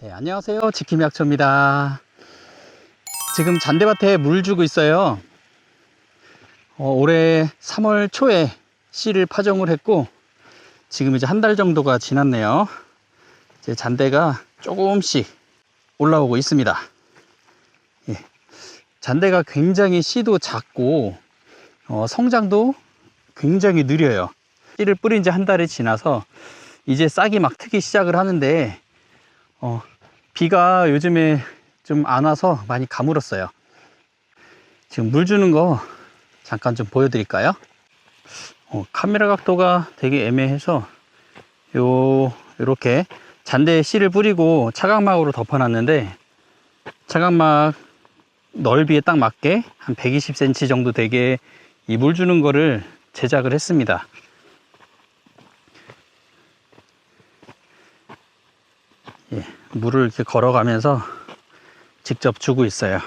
네, 안녕하세요. 지킴이약초입니다. 지금 잔대밭에 물 주고 있어요. 올해 3월 초에 씨를 파종을 했고 지금 이제 한 달 정도가 지났네요. 이제 잔대가 조금씩 올라오고 있습니다. 예, 잔대가 굉장히 씨도 작고 성장도 굉장히 느려요. 씨를 뿌린 지 한 달이 지나서 이제 싹이 막 트기 시작을 하는데 비가 요즘에 좀 안 와서 많이 가물었어요. 지금 물 주는 거 잠깐 좀 보여드릴까요? 카메라 각도가 되게 애매해서 요렇게 잔대에 씨를 뿌리고 차각막으로 덮어놨는데 차각막 넓이에 딱 맞게 한 120cm 정도 되게 이 물 주는 거를 제작을 했습니다. 예, 물을 이렇게 걸어가면서 직접 주고 있어요.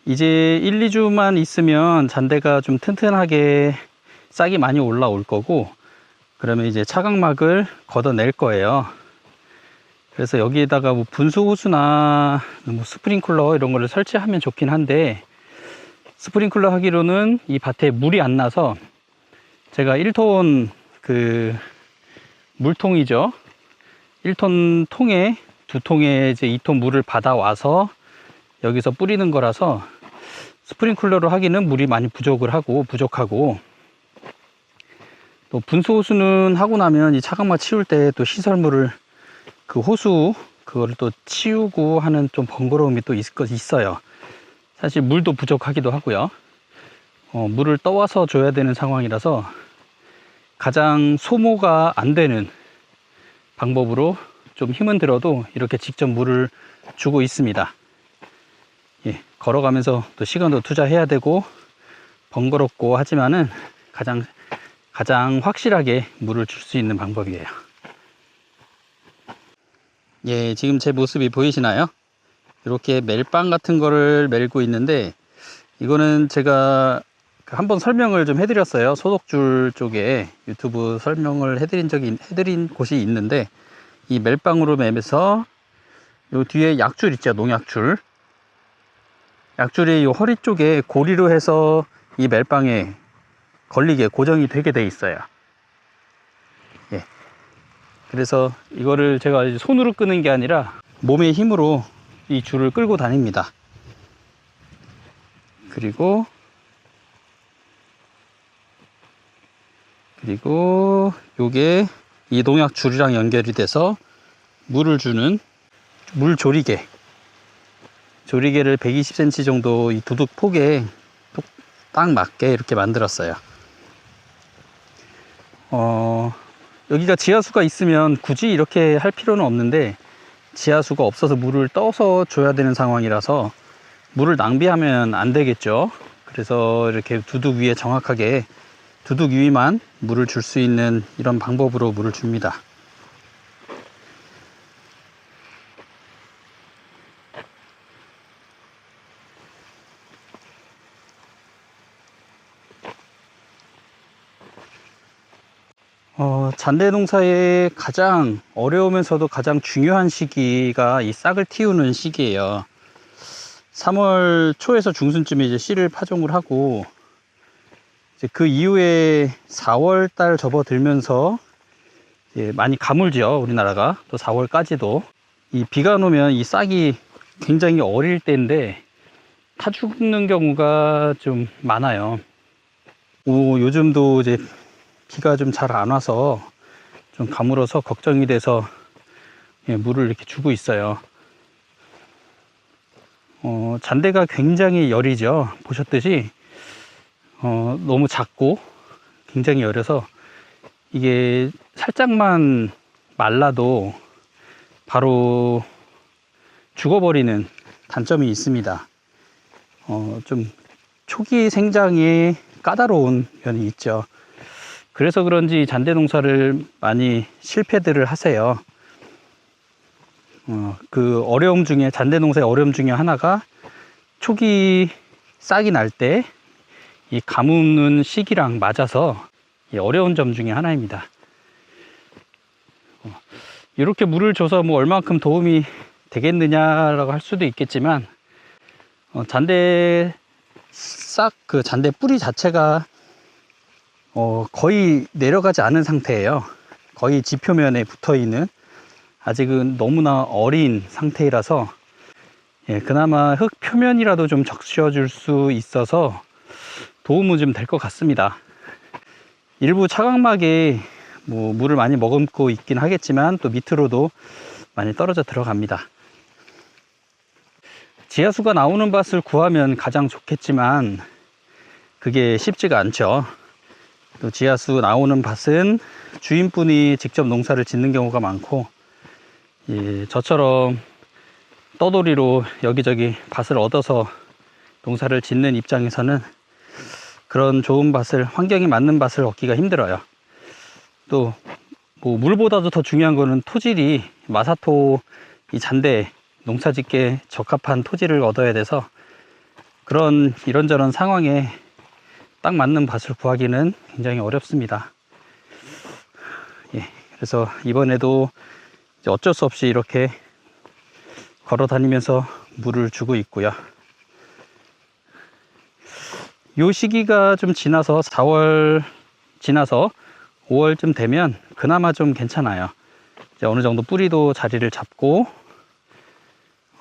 이제 1, 2주만 있으면 잔대가 좀 튼튼하게 싹이 많이 올라올 거고 그러면 이제 차각막을 걷어낼 거예요. 그래서 여기에다가 뭐 분수호수나 뭐 스프링클러 이런 거를 설치하면 좋긴 한데 스프링클러 하기로는 이 밭에 물이 안 나서 제가 1톤 그 물통이죠. 1톤 통에 2통에 이제 2톤 물을 받아와서 여기서 뿌리는 거라서 스프링클러로 하기는 물이 많이 부족하고 또 분수호수는 하고 나면 이 차각막 치울 때 또 시설물을 그 호수 그거를 또 치우고 하는 좀 번거로움이 또 있어요. 사실 물도 부족하기도 하고요. 물을 떠와서 줘야 되는 상황이라서 가장 소모가 안 되는 방법으로 좀 힘은 들어도 이렇게 직접 물을 주고 있습니다. 예, 걸어가면서 또 시간도 투자해야 되고 번거롭고 하지만은 가장 확실하게 물을 줄 수 있는 방법이에요. 예, 지금 제 모습이 보이시나요? 이렇게 멜빵 같은 거를 멜고 있는데 이거는 제가 한번 설명을 좀 해드렸어요. 소독줄 쪽에 유튜브 설명을 해드린 곳이 있는데 이 멜빵으로 매면서 요 뒤에 약줄 있죠, 농약줄. 약줄이 이 허리 쪽에 고리로 해서 이 멜빵에 걸리게 고정이 되게 돼 있어요. 예. 그래서 이거를 제가 손으로 끄는 게 아니라 몸의 힘으로 이 줄을 끌고 다닙니다. 그리고 요게 이 농약줄이랑 연결이 돼서 물을 주는 조리개를 120cm 정도 이 두둑 폭에 딱 맞게 이렇게 만들었어요. 여기가 지하수가 있으면 굳이 이렇게 할 필요는 없는데 지하수가 없어서 물을 떠서 줘야 되는 상황이라서 물을 낭비하면 안 되겠죠. 그래서 이렇게 두둑 위에 정확하게 두둑 위만 물을 줄 수 있는 이런 방법으로 물을 줍니다. 잔대 농사의 가장 어려우면서도 가장 중요한 시기가 이 싹을 틔우는 시기예요. 3월 초에서 중순쯤에 이제 씨를 파종을 하고 이제 그 이후에 4월 달 접어들면서 이제 많이 가물죠. 우리나라가 또 4월까지도 이 비가 오면 이 싹이 굉장히 어릴 때인데 타 죽는 경우가 좀 많아요. 요즘도 이제 비가 좀 잘 안 와서 좀 가물어서 걱정이 돼서 물을 이렇게 주고 있어요. 잔대가 굉장히 여리죠. 보셨듯이 너무 작고 굉장히 여려서 이게 살짝만 말라도 바로 죽어버리는 단점이 있습니다. 좀 초기 생장에 까다로운 면이 있죠. 그래서 그런지 잔대 농사를 많이 실패들을 하세요. 그 어려움 중에 잔대 농사의 어려움 중에 하나가 초기 싹이 날 때 이 가무는 시기랑 맞아서 어려운 점 중에 하나입니다. 이렇게 물을 줘서 뭐 얼만큼 도움이 되겠느냐라고 할 수도 있겠지만, 잔대 싹 그 잔대 뿌리 자체가 거의 내려가지 않은 상태예요. 거의 지표면에 붙어 있는, 아직은 너무나 어린 상태라서, 예, 그나마 흙 표면이라도 좀 적셔줄 수 있어서 도움은 좀 될 것 같습니다. 일부 차각막에 뭐 물을 많이 머금고 있긴 하겠지만 또 밑으로도 많이 떨어져 들어갑니다. 지하수가 나오는 밭을 구하면 가장 좋겠지만 그게 쉽지가 않죠. 또 지하수 나오는 밭은 주인분이 직접 농사를 짓는 경우가 많고, 예, 저처럼 떠돌이로 여기저기 밭을 얻어서 농사를 짓는 입장에서는 그런 좋은 밭을, 환경이 맞는 밭을 얻기가 힘들어요. 또 뭐 물보다도 더 중요한 거는 토질이, 마사토 이 잔대 농사 짓기에 적합한 토질을 얻어야 돼서 그런 이런저런 상황에 딱 맞는 밭을 구하기는 굉장히 어렵습니다. 예, 그래서 이번에도 이제 어쩔 수 없이 이렇게 걸어 다니면서 물을 주고 있고요. 요 시기가 좀 지나서 4월 지나서 5월쯤 되면 그나마 좀 괜찮아요. 이제 어느 정도 뿌리도 자리를 잡고,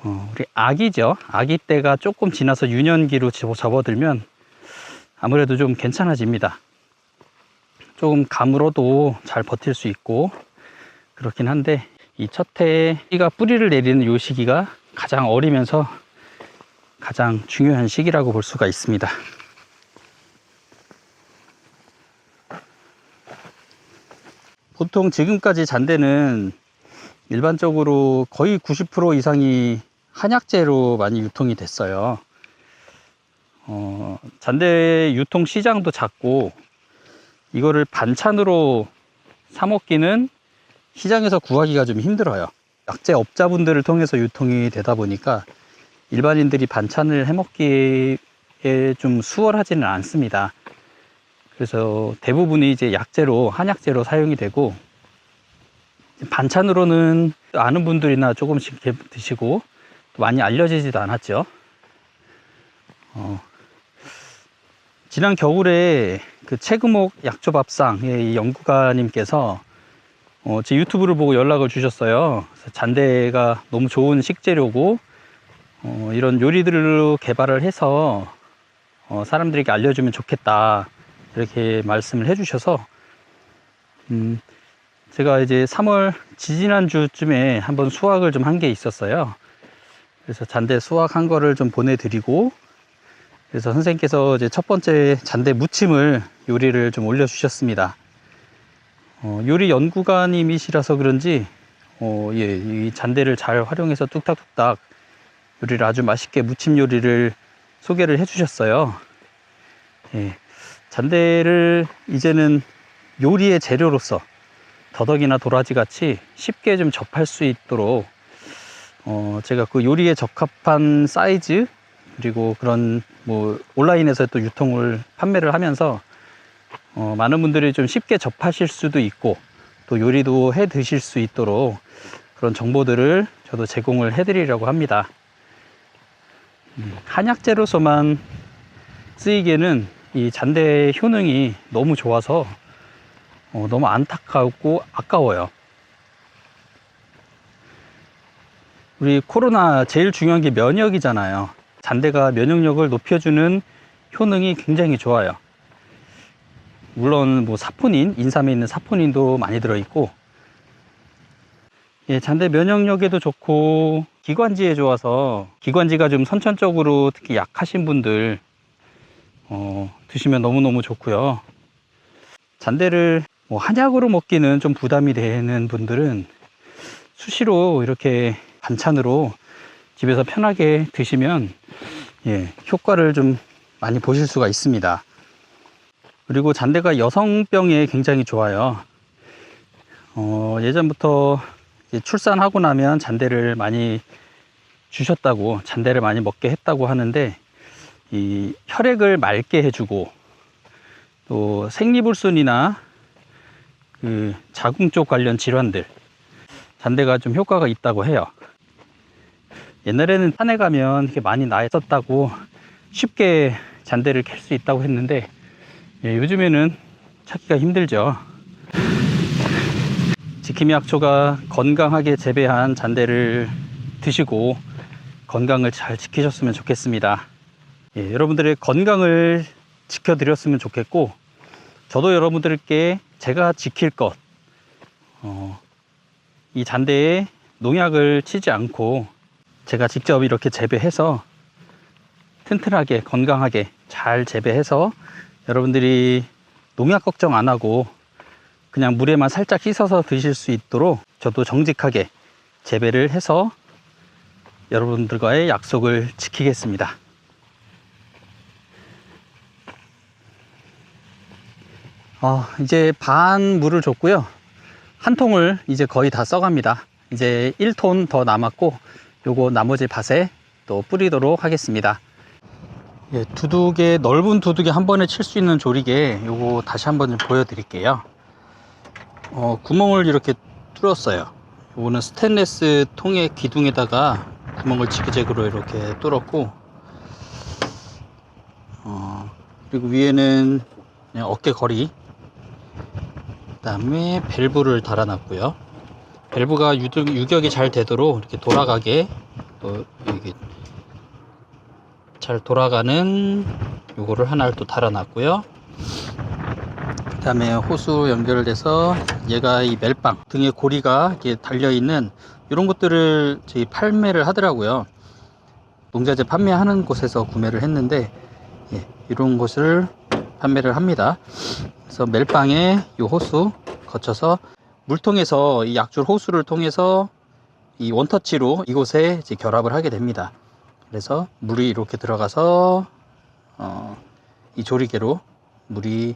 우리 아기죠. 아기 때가 조금 지나서 유년기로 접어들면 아무래도 좀 괜찮아집니다. 조금 가물어도 잘 버틸 수 있고 그렇긴 한데, 이 첫 해가 뿌리를 내리는 요 시기가 가장 어리면서 가장 중요한 시기라고 볼 수가 있습니다. 보통 지금까지 잔대는 일반적으로 거의 90% 이상이 한약재로 많이 유통이 됐어요. 잔대 유통 시장도 작고, 이거를 반찬으로 사 먹기는 시장에서 구하기가 좀 힘들어요. 약재 업자분들을 통해서 유통이 되다 보니까 일반인들이 반찬을 해 먹기에 좀 수월하지는 않습니다. 그래서 대부분이 이제 약재로, 한약재로 사용이 되고, 반찬으로는 아는 분들이나 조금씩 드시고 많이 알려지지도 않았죠. 지난 겨울에 그 채금옥 약조밥상의 연구가님께서 제 유튜브를 보고 연락을 주셨어요. 그래서 잔대가 너무 좋은 식재료고, 이런 요리들로 개발을 해서 사람들에게 알려주면 좋겠다, 이렇게 말씀을 해주셔서, 제가 이제 3월 지지난주쯤에 한번 수확을 좀 한 게 있었어요. 그래서 잔대 수확한 거를 좀 보내드리고, 그래서 선생님께서 이제 첫 번째 잔대 무침을 요리를 좀 올려주셨습니다. 요리 연구가님이시라서 그런지, 예, 이 잔대를 잘 활용해서 뚝딱뚝딱 요리를 아주 맛있게, 무침 요리를 소개를 해주셨어요. 예, 잔대를 이제는 요리의 재료로서 더덕이나 도라지 같이 쉽게 좀 접할 수 있도록 제가 그 요리에 적합한 사이즈, 그리고 그런 뭐 온라인에서 또 유통을 판매를 하면서 많은 분들이 좀 쉽게 접하실 수도 있고 또 요리도 해 드실 수 있도록 그런 정보들을 저도 제공을 해 드리려고 합니다. 한약재로서만 쓰이기에는 이 잔대의 효능이 너무 좋아서 너무 안타깝고 아까워요. 우리 코로나 제일 중요한 게 면역이잖아요. 잔대가 면역력을 높여주는 효능이 굉장히 좋아요. 물론 뭐 사포닌, 인삼에 있는 사포닌도 많이 들어있고, 예, 잔대 면역력에도 좋고 기관지에 좋아서, 기관지가 좀 선천적으로 특히 약하신 분들 드시면 너무너무 좋고요. 잔대를 뭐 한약으로 먹기는 좀 부담이 되는 분들은 수시로 이렇게 반찬으로 집에서 편하게 드시면, 예, 효과를 좀 많이 보실 수가 있습니다. 그리고 잔대가 여성병에 굉장히 좋아요. 예전부터 출산하고 나면 잔대를 많이 주셨다고, 잔대를 많이 먹게 했다고 하는데, 이 혈액을 맑게 해주고 또 생리불순이나 그 자궁 쪽 관련 질환들, 잔대가 좀 효과가 있다고 해요. 옛날에는 산에 가면 이렇게 많이 나 있었다고 쉽게 잔대를 캘 수 있다고 했는데, 요즘에는 찾기가 힘들죠. 지킴이약초가 건강하게 재배한 잔대를 드시고 건강을 잘 지키셨으면 좋겠습니다. 여러분들의 건강을 지켜드렸으면 좋겠고, 저도 여러분들께 제가 지킬 것, 이 잔대에 농약을 치지 않고 제가 직접 이렇게 재배해서 튼튼하게 건강하게 잘 재배해서 여러분들이 농약 걱정 안 하고 그냥 물에만 살짝 씻어서 드실 수 있도록 저도 정직하게 재배를 해서 여러분들과의 약속을 지키겠습니다. 이제 반 물을 줬고요. 한 통을 이제 거의 다 써갑니다. 이제 1톤 더 남았고, 요거 나머지 밭에 또 뿌리도록 하겠습니다. 두둑에, 넓은 두둑에 한 번에 칠 수 있는 조리개, 요거 다시 한번 좀 보여드릴게요. 구멍을 이렇게 뚫었어요. 요거는 스테인레스 통의 기둥에다가 구멍을 지그재그로 이렇게 뚫었고, 그리고 위에는 그냥 어깨 거리, 그 다음에 밸브를 달아놨고요. 밸브가 유격이 잘 되도록 이렇게 돌아가게, 또 이게 잘 돌아가는 요거를 하나를 또 달아놨고요. 그 다음에 호수 연결돼서 얘가 이 멜빵 등에 고리가 이렇게 달려있는 이런 것들을 저희 판매를 하더라고요. 농자재 판매하는 곳에서 구매를 했는데, 이런 것을 판매를 합니다. 그래서 멜빵에 이 호수 거쳐서 물통에서 이 약줄 호수를 통해서 이 원터치로 이곳에 이제 결합을 하게 됩니다. 그래서 물이 이렇게 들어가서 이 조리개로 물이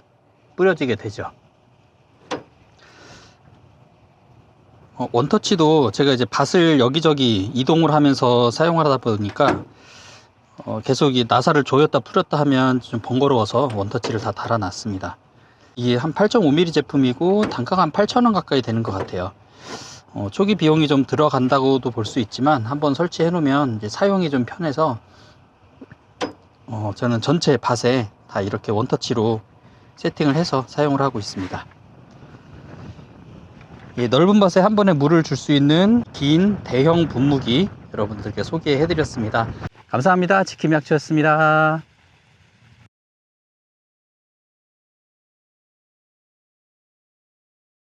뿌려지게 되죠. 원터치도 제가 이제 밭을 여기저기 이동을 하면서 사용하다 보니까 계속 이 나사를 조였다 풀었다 하면 좀 번거로워서 원터치를 다 달아놨습니다. 이게 한 8.5mm 제품이고 단가가 한 8,000원 가까이 되는 것 같아요. 초기 비용이 좀 들어간다고도 볼 수 있지만 한번 설치해 놓으면 이제 사용이 좀 편해서 저는 전체 밭에 다 이렇게 원터치로 세팅을 해서 사용을 하고 있습니다. 넓은 밭에 한 번에 물을 줄 수 있는 긴 대형 분무기 여러분들께 소개해 드렸습니다. 감사합니다. 지킴이약초였습니다.